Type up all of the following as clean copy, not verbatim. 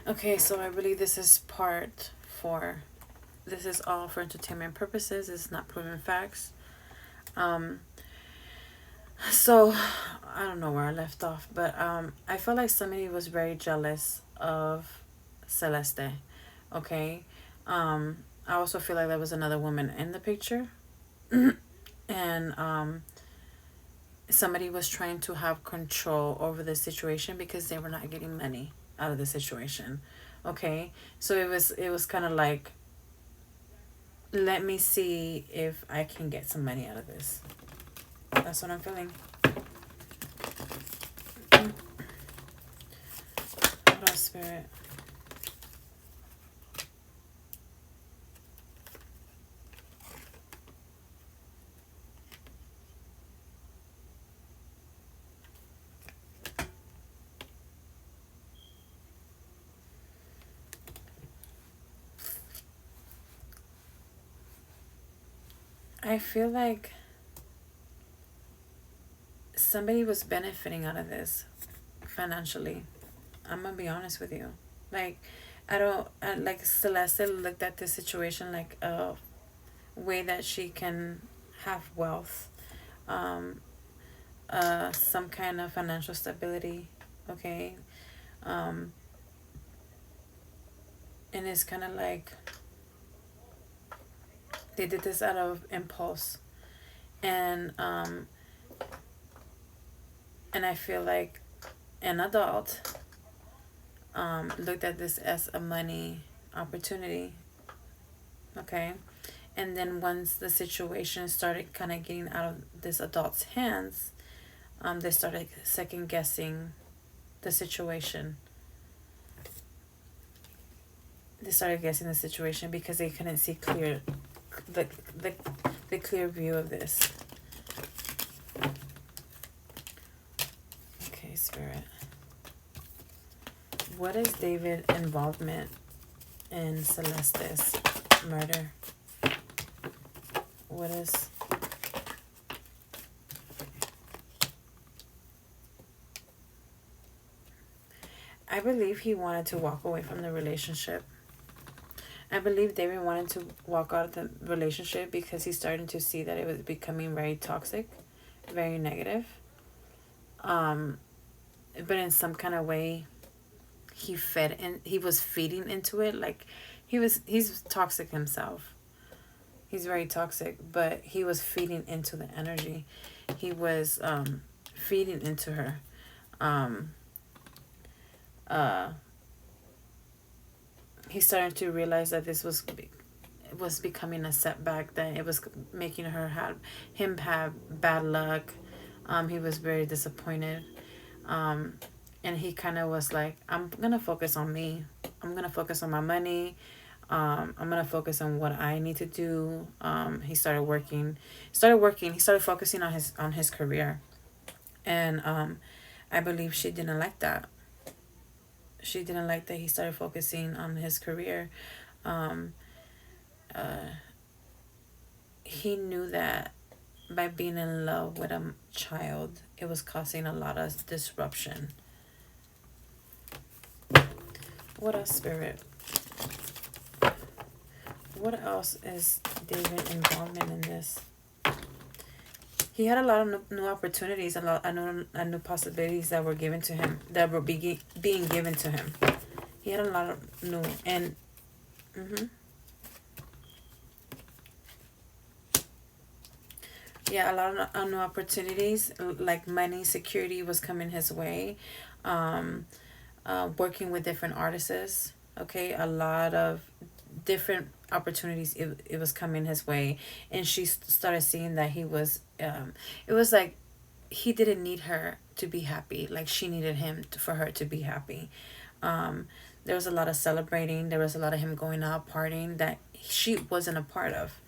Okay, so I believe this is part 4. This is all for entertainment purposes. It's not proven facts. Um, so I don't know where I left off, but I felt like somebody was very jealous of Celeste. Okay. I also feel like there was another woman in the picture, and somebody was trying to have control over the situation because they were not getting money out of the situation. Okay, so it was kind of like, let me see if I can get some money out of this. That's what I'm feeling. What else, Spirit? I feel like somebody was benefiting out of this financially. I'm gonna be honest with you. Like, like Celeste looked at this situation like a way that she can have wealth, um, some kind of financial stability. Okay, um, and it's kind of like they did this out of impulse, and and I feel like an adult looked at this as a money opportunity. Okay, and then once the situation started kind of getting out of this adult's hands, they started second guessing the situation. They started guessing the situation because they couldn't see clear the the, the clear view of this. Okay, Spirit. What is David's involvement in Celeste's murder? What is... I believe he wanted to walk away from the relationship. I believe David wanted to walk out of the relationship because he's starting to see that it was becoming very toxic, very negative. But in some kind of way, he was feeding into it. Like, he's toxic himself. He's very toxic, but he was feeding into the energy. He was feeding into her. Um, uh, he started to realize that this was becoming a setback. That it was making him have bad luck. He was very disappointed. And he kind of was like, I'm gonna focus on me. I'm gonna focus on my money. I'm gonna focus on what I need to do. He started working. He started focusing on his career, and I believe she didn't like that. She didn't like that he started focusing on his career. Um, uh, he knew that by being in love with a child, it was causing a lot of disruption. What else, Spirit? What else is David involvement in this? He had a lot of new opportunities, a new possibilities that were given to him, that were being given to him. He had a lot of new and. Mm-hmm. Yeah, a lot of new opportunities, like money, security was coming his way. Um, Working with different artists. Okay, a lot of different opportunities. It was coming his way, and she started seeing that he was. It was like he didn't need her to be happy. Like she needed him for her to be happy. There was a lot of celebrating. There was a lot of him going out partying that she wasn't a part of,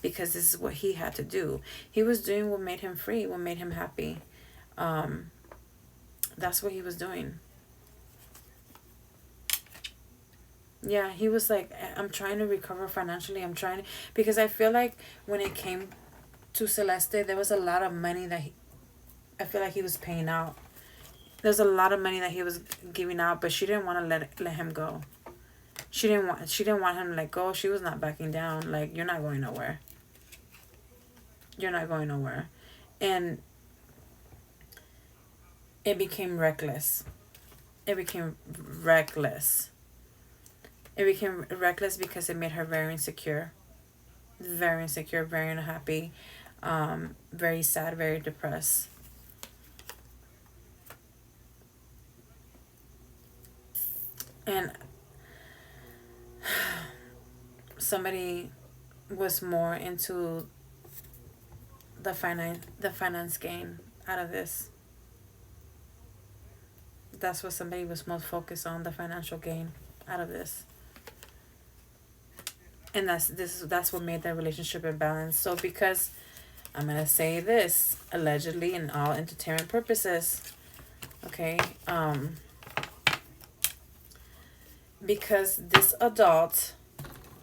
because this is what he had to do. He was doing what made him free, what made him happy. Um, that's what he was doing. Yeah, he was like, I'm trying to recover financially. Because I feel like when it came to Celeste, there was a lot of money that I feel like he was paying out. There's a lot of money that he was giving out, but she didn't want to let him go. She didn't want him to let go. She was not backing down. Like, you're not going nowhere. You're not going nowhere. And it became reckless. It became reckless. It became reckless because it made her very insecure. Very insecure, very unhappy, very sad, very depressed. And somebody was more into the finance gain out of this. That's what somebody was most focused on, the financial gain out of this. And that's what made their relationship imbalanced. So because I'm gonna say this, allegedly, in all entertainment purposes, okay, because this adult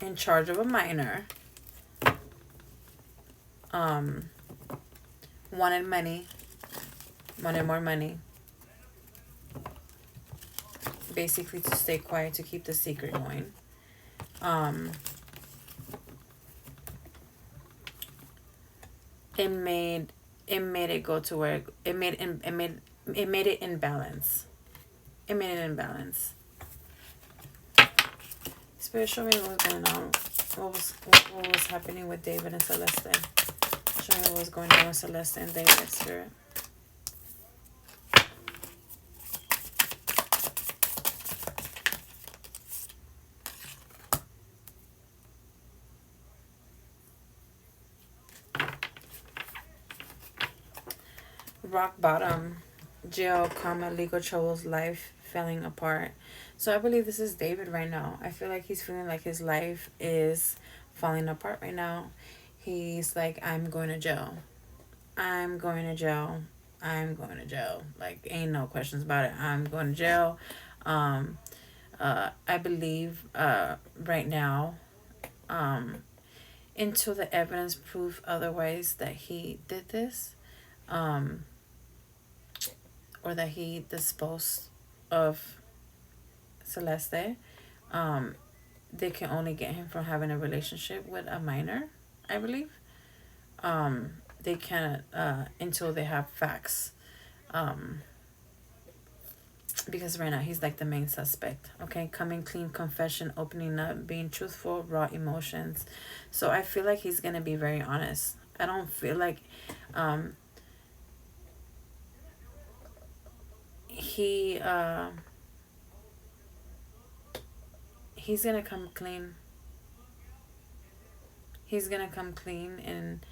in charge of a minor wanted money, wanted more money, basically to stay quiet, to keep the secret going. It made it go to where it made it imbalance. It made it imbalance. Spirit, show me what was going on. What was happening with David and Celeste. Show me what was going on with Celeste and David, Spirit. Rock bottom, jail, legal troubles, life falling apart. So I believe this is David right now. I feel like he's feeling like his life is falling apart right now. He's like, I'm going to jail. I'm going to jail. I'm going to jail. Like, ain't no questions about it. I'm going to jail. I believe right now, until the evidence prove otherwise that he did this, or that he disposed of Celeste, they can only get him from having a relationship with a minor, I believe. They can't until they have facts. Because right now he's like the main suspect. Okay, coming clean, confession, opening up, being truthful, raw emotions. So I feel like he's gonna be very honest. I don't feel like he's gonna come clean. He's gonna come clean, and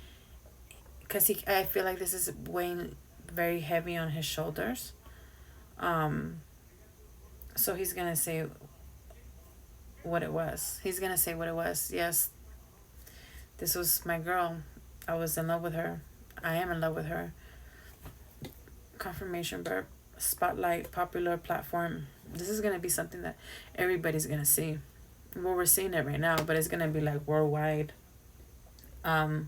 because I feel like this is weighing very heavy on his shoulders. So he's gonna say what it was. He's gonna say what it was. Yes, this was my girl. I was in love with her. I am in love with her. Confirmation burp. Spotlight, popular platform. This is gonna be something that everybody's gonna see. Well, we're seeing it right now, but it's gonna be like worldwide. It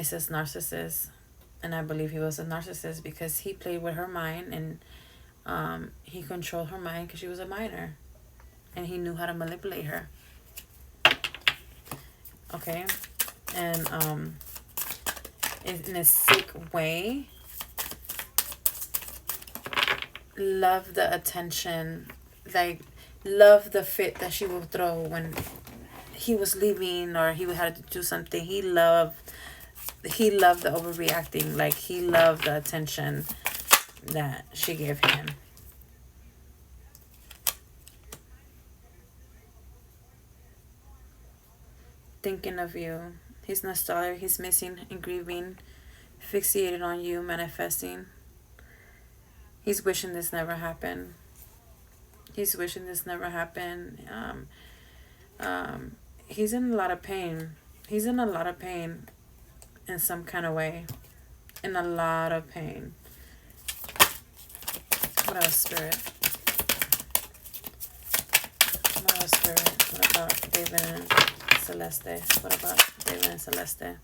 says narcissist, and I believe he was a narcissist because he played with her mind, and he controlled her mind because she was a minor, and he knew how to manipulate her. Okay, and in a sick way, love the attention, like love the fit that she would throw when he was leaving or he had to do something. He loved the overreacting. Like, he loved the attention that she gave him. Thinking of you. He's nostalgic. He's missing and grieving. Fixated on you. Manifesting. He's wishing this never happened. He's wishing this never happened. He's in a lot of pain. He's in a lot of pain in some kind of way. In a lot of pain. What else, Spirit? What else, Spirit? What about David and Celeste? What about David and Celeste?